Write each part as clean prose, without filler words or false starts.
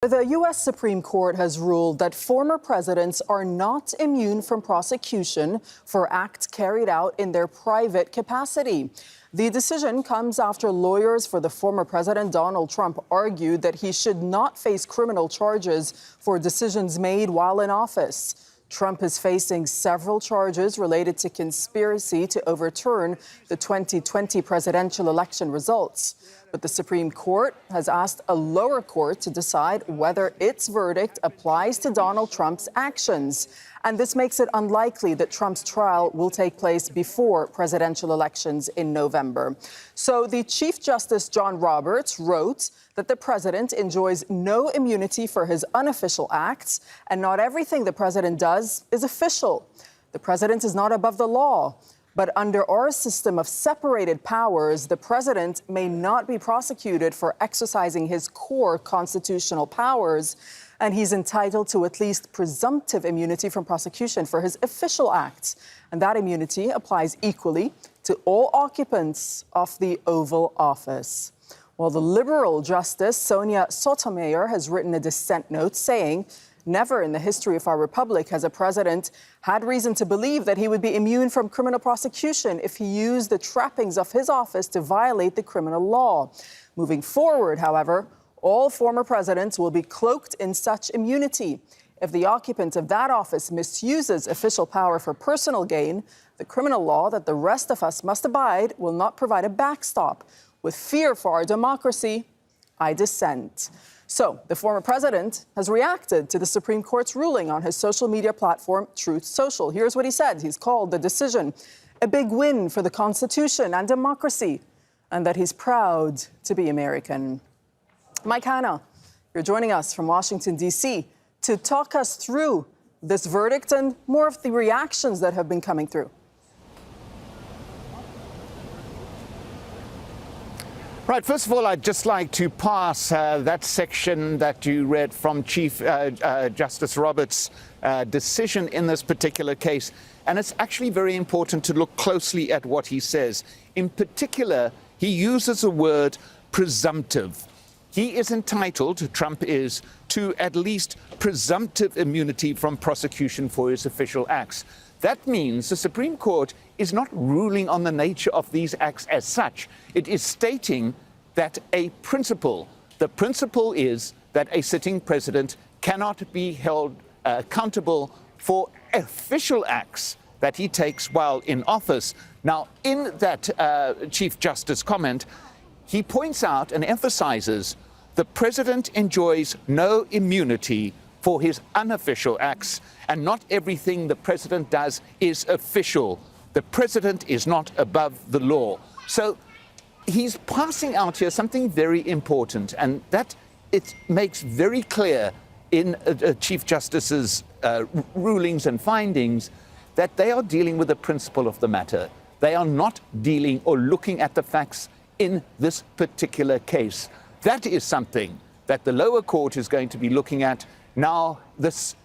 The U.S. Supreme Court has ruled that former presidents are not immune from prosecution for acts carried out in their private capacity. The decision comes after lawyers for the former president Donald Trump argued that he should not face criminal charges for decisions made while in office. Trump is facing several charges related to conspiracy to overturn the 2020 presidential election results. But the Supreme Court has asked a lower court to decide whether its verdict applies to Donald Trump's actions. And this makes it unlikely that Trump's trial will take place before presidential elections in November. So the Chief Justice John Roberts wrote that the president enjoys no immunity for his unofficial acts, and not everything the president does is official. The president is not above the law. But under our system of separated powers, the president may not be prosecuted for exercising his core constitutional powers, and he's entitled to at least presumptive immunity from prosecution for his official acts. And that immunity applies equally to all occupants of the Oval Office. Well, the liberal Justice Sonia Sotomayor has written a dissent note saying, "Never in the history of our republic has a president had reason to believe that he would be immune from criminal prosecution if he used the trappings of his office to violate the criminal law. Moving forward, however, all former presidents will be cloaked in such immunity. If the occupant of that office misuses official power for personal gain, the criminal law that the rest of us must abide will not provide a backstop. With fear for our democracy, I dissent." So, the former president has reacted to the Supreme Court's ruling on his social media platform, Truth Social. Here's what he said. He's called the decision a big win for the Constitution and democracy, and that he's proud to be American. Mike Hanna, you're joining us from Washington, D.C. to talk us through this verdict and more of the reactions that have been coming through. Right, first of all, I'd just like to pass that section that you read from Chief Justice Roberts' decision in this particular case. And it's actually very important to look closely at what he says. In particular, he uses the word presumptive. He is entitled, Trump is, to at least presumptive immunity from prosecution for his official acts. That means the Supreme Court is not ruling on the nature of these acts as such. It is stating that a principle, the principle is that a sitting president cannot be held accountable for official acts that he takes while in office. Now, in that Chief Justice comment, he points out and emphasizes the president enjoys no immunity for his unofficial acts, and not everything the president does is official. The president is not above the law. So he's passing out here something very important, and that it makes very clear in Chief Justice's rulings and findings that they are dealing with the principle of the matter. They are not dealing or looking at the facts in this particular case. That is something that the lower court is going to be looking at. Now, this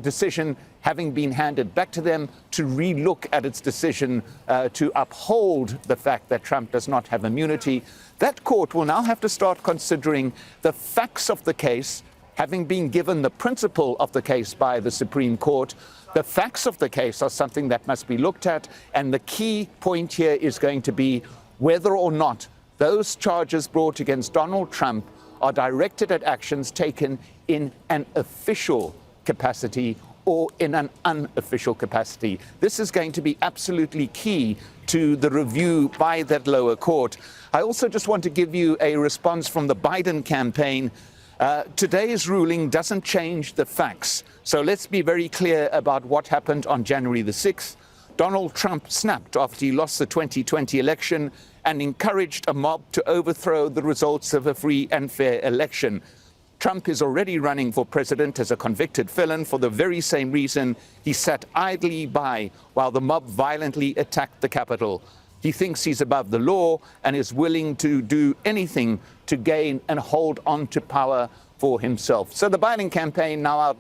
decision having been handed back to them to re-look at its decision to uphold the fact that Trump does not have immunity, that court will now have to start considering the facts of the case, having been given the principle of the case by the Supreme Court. The facts of the case are something that must be looked at, and the key point here is going to be whether or not those charges brought against Donald Trump are directed at actions taken in an official capacity or in an unofficial capacity. This is going to be absolutely key to the review by that lower court. I also just want to give you a response from the Biden campaign. Today's ruling doesn't change the facts. So let's be very clear about what happened on January the 6th. Donald Trump snapped after he lost the 2020 election and encouraged a mob to overthrow the results of a free and fair election. Trump is already running for president as a convicted felon for the very same reason he sat idly by while the mob violently attacked the Capitol. He thinks he's above the law and is willing to do anything to gain and hold on to power for himself. So the Biden campaign now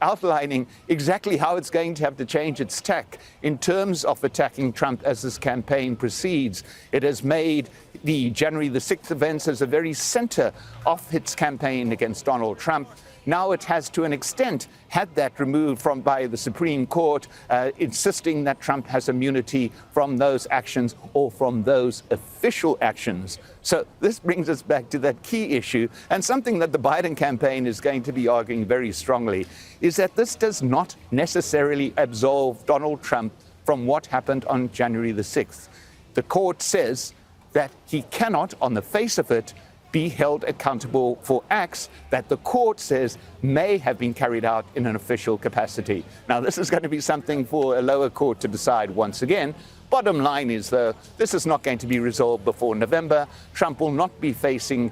outlining exactly how it's going to have to change its tack in terms of attacking Trump as this campaign proceeds. It has made the January the 6th events as a very center of its campaign against Donald Trump. Now it has, to an extent, had that removed by the Supreme Court, insisting that Trump has immunity from those actions or from those official actions. So this brings us back to that key issue, and something that the Biden campaign is going to be arguing very strongly, is that this does not necessarily absolve Donald Trump from what happened on January the 6th. The court says that he cannot, on the face of it, be held accountable for acts that the court says may have been carried out in an official capacity. Now, this is going to be something for a lower court to decide once again. Bottom line is, though, this is not going to be resolved before November. Trump will not be facing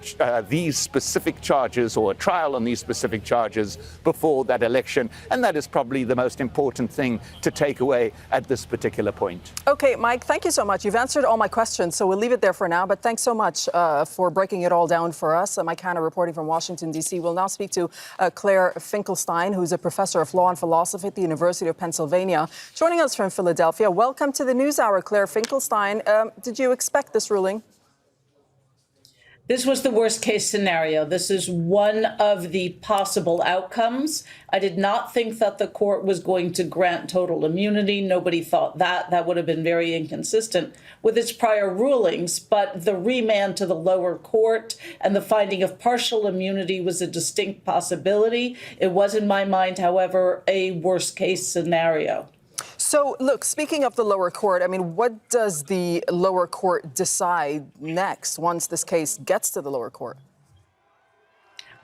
these specific charges or a trial on these specific charges before that election. And that is probably the most important thing to take away at this particular point. Okay, Mike, thank you so much. You've answered all my questions, so we'll leave it there for now. But thanks so much for breaking it all down for us. Mike Hanna reporting from Washington, D.C. We'll now speak to Claire Finkelstein, who's a professor of law and philosophy at the University of Pennsylvania, joining us from Philadelphia. Welcome to the NewsHour. Claire Finkelstein, did you expect this ruling? This was the worst case scenario. This is one of the possible outcomes. I did not think that the court was going to grant total immunity. Nobody thought that. That would have been very inconsistent with its prior rulings. But the remand to the lower court and the finding of partial immunity was a distinct possibility. It was, in my mind, however, a worst case scenario. So, look, speaking of the lower court, I mean, what does the lower court decide next once this case gets to the lower court?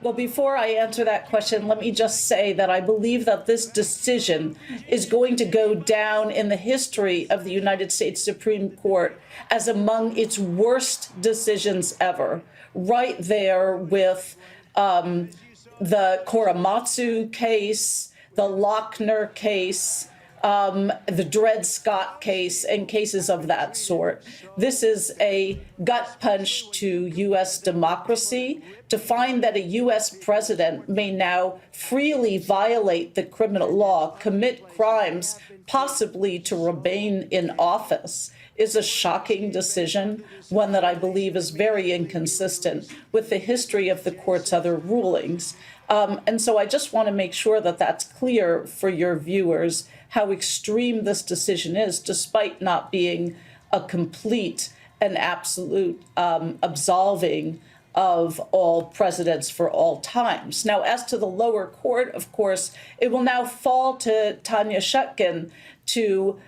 Well, before I answer that question, let me just say that I believe that this decision is going to go down in the history of the United States Supreme Court as among its worst decisions ever, right there with the Korematsu case, the Lochner case, the Dred Scott case, and cases of that sort. This is a gut punch to U.S. democracy to find that a U.S. president may now freely violate the criminal law, commit crimes, possibly to remain in office, is a shocking decision, one that I believe is very inconsistent with the history of the court's other rulings. And so I just want to make sure that that's clear for your viewers, how extreme this decision is, despite not being a complete and absolute absolving of all presidents for all times. Now, as to the lower court, of course, it will now fall to Tanya Chutkan to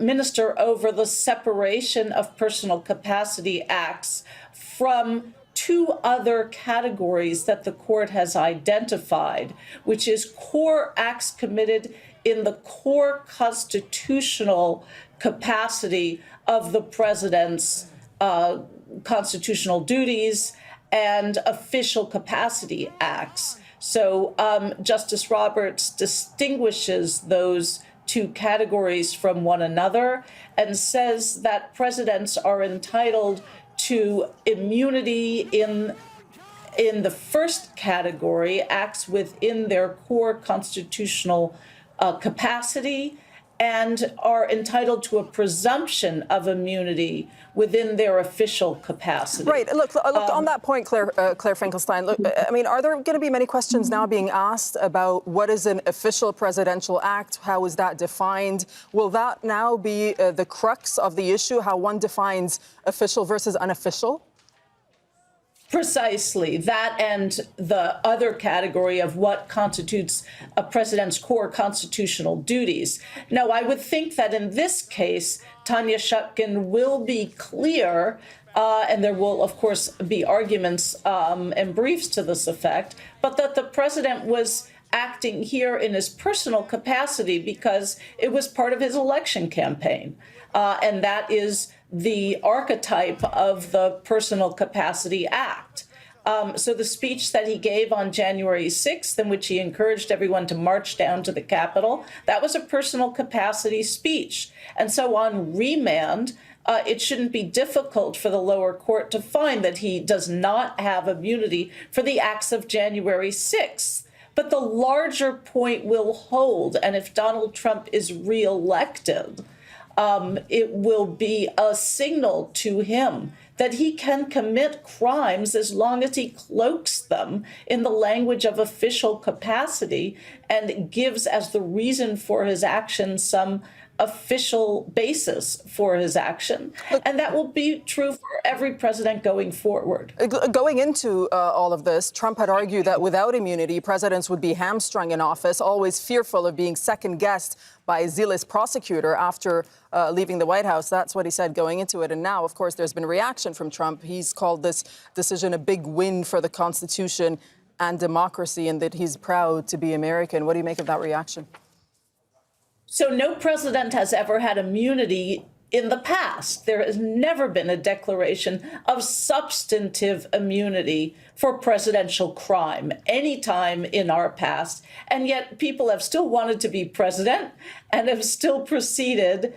minister over the separation of personal capacity acts from two other categories that the court has identified, which is core acts committed in the core constitutional capacity of the president's constitutional duties and official capacity acts. So Justice Roberts distinguishes those two categories from one another and says that presidents are entitled to immunity in the first category, acts within their core constitutional capacity, and are entitled to a presumption of immunity within their official capacity. Right. Look, on that point, Claire Finkelstein, look, I mean, are there going to be many questions now being asked about what is an official presidential act? How is that defined? Will that now be the crux of the issue, how one defines official versus unofficial? Precisely. That and the other category of what constitutes a president's core constitutional duties. Now, I would think that in this case, Tanya Chutkan will be clear, and there will, of course, be arguments and briefs to this effect, but that the president was acting here in his personal capacity because it was part of his election campaign. And that is the archetype of the Personal Capacity Act. So the speech that he gave on January 6th, in which he encouraged everyone to march down to the Capitol, that was a personal capacity speech. And so on remand, it shouldn't be difficult for the lower court to find that he does not have immunity for the acts of January 6th. But the larger point will hold, and if Donald Trump is reelected, it will be a signal to him that he can commit crimes as long as he cloaks them in the language of official capacity and gives as the reason for his action some official basis for his action. And that will be true for every president going forward. Going into all of this, Trump had argued that without immunity, presidents would be hamstrung in office, always fearful of being second-guessed by a zealous prosecutor after leaving the White House. That's what he said going into it. And now, of course, there's been a reaction from Trump. He's called this decision a big win for the Constitution and democracy, and that he's proud to be American. What do you make of that reaction? So no president has ever had immunity in the past. There has never been a declaration of substantive immunity for presidential crime anytime in our past. And yet people have still wanted to be president and have still proceeded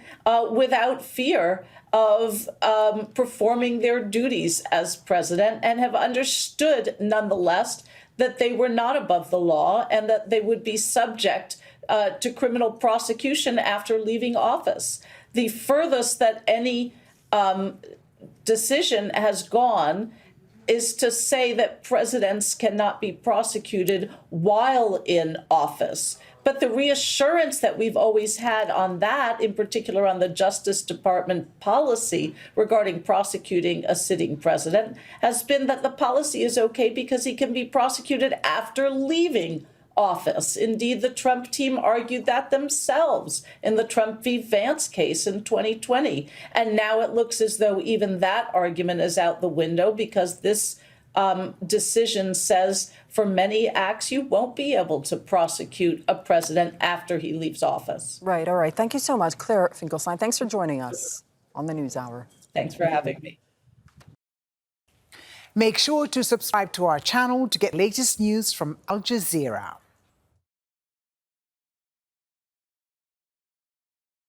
without fear of performing their duties as president, and have understood nonetheless that they were not above the law and that they would be subject to criminal prosecution after leaving office. The furthest that any decision has gone is to say that presidents cannot be prosecuted while in office. But the reassurance that we've always had on that, in particular on the Justice Department policy regarding prosecuting a sitting president, has been that the policy is okay because he can be prosecuted after leaving office. Indeed, the Trump team argued that themselves in the Trump v. Vance case in 2020. And now it looks as though even that argument is out the window, because this decision says for many acts you won't be able to prosecute a president after he leaves office. Right. All right. Thank you so much, Claire Finkelstein. Thanks for joining us on the NewsHour. Thanks for having me. Make sure to subscribe to our channel to get latest news from Al Jazeera.